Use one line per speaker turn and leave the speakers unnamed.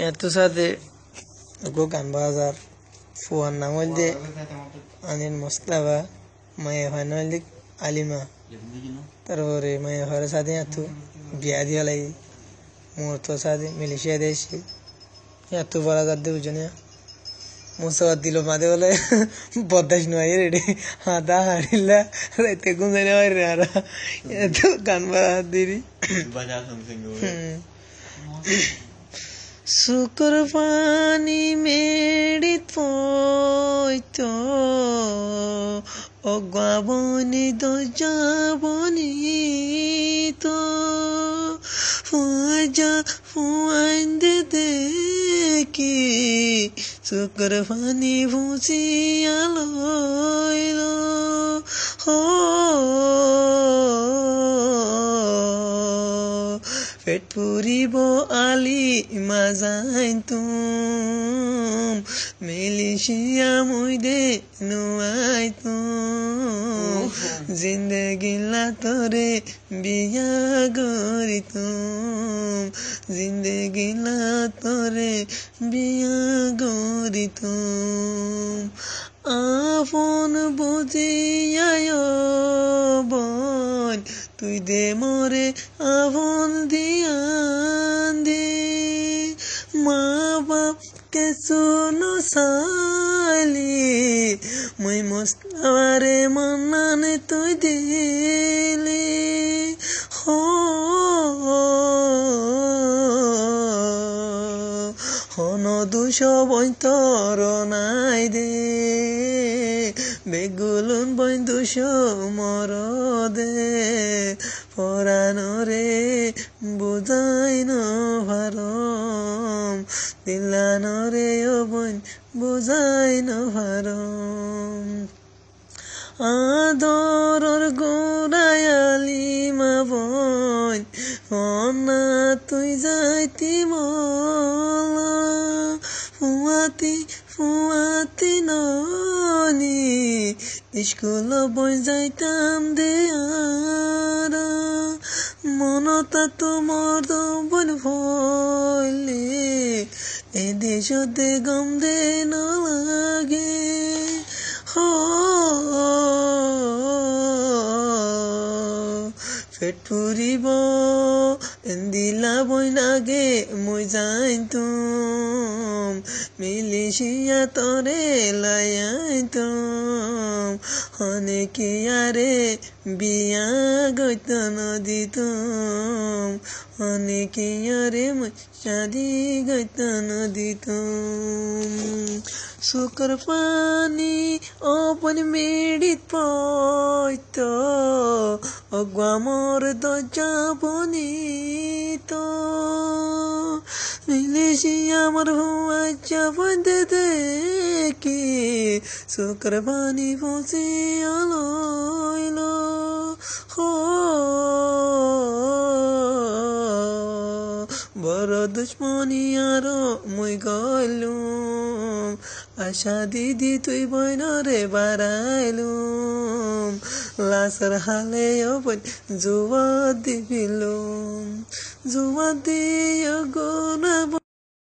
এত সাথে গো গান বাজার ফুয়ার নাম হইলে আনিন মসলাবা মায়ে হয় নইলে আলিমা তারপরে মায়ে হয় সাথে এত বিয়া দিয়া লাগি মোর তো সাথে মিলিশিয়া দিয়েছি এত বড় গাদ দুজনে মুসাবাদ দিল মাঝে বলে বদাস নয় রেডি হাদা হারিলা রাইতে গুঞ্জানে হয় রে আর এত গান বাজা দিরি শুকর পানি মেড়িত পইতো অগাবনি দজাবনি তো ফুয়াজা ফুয়াইন্দে দেখি শুকর পানি ভুজিয়া লইল পেট পুরিব আলি মাজাইন তুম মিলিশিয়া মুইদে নুয়াই তুম জিন্দগিলা তোরে বিয়া গরি তুম জিন্দগিলা তোরে বিয়া গরি তুম আপন বুঝিয়ায় বল তুই দে মরে আপন দিয়ান দে মা বাপ কে শুনো সালি মই মস্তারে মনানে তুই দিলি হন দুশ বৈতর নাই দে বেগুলুন বই দুশ মর দে পরানরে বুঝাই ন ভারম দিলানরে ও বই বুঝাই ন ভারম আদরর গোড়ায়ালি মা বই অনা তুই যাইতি মলা ফুয়াতি ফুয়াতি ননি স্কুল বই যাইতাম দে আরা মনতা তোমার বন ভইলে এ দেশতে গম দে নালাগে পেট পুরিব দিলা বই নাগে মই যাইন তুম মিলিশিয়া তরে লাইন তুম অনেকে আরে বিয়া গইত নদী তুম অনেকে আরে শাদি গইত নদী তুম শুকর পানি ওপন মেডিত পইত অগামর দজাবনি তো মিলিশিয়া আমার হুয়া চাপদে দেখি শুকর পানি পৌঁছে আলইল বড় দুশ্মনী আর মই গলুম আশা দিদি তুই বইনরে বাড়াইলুম লাসর হালে জুয়া দিবিলুম জুয়া দিয়ে গো না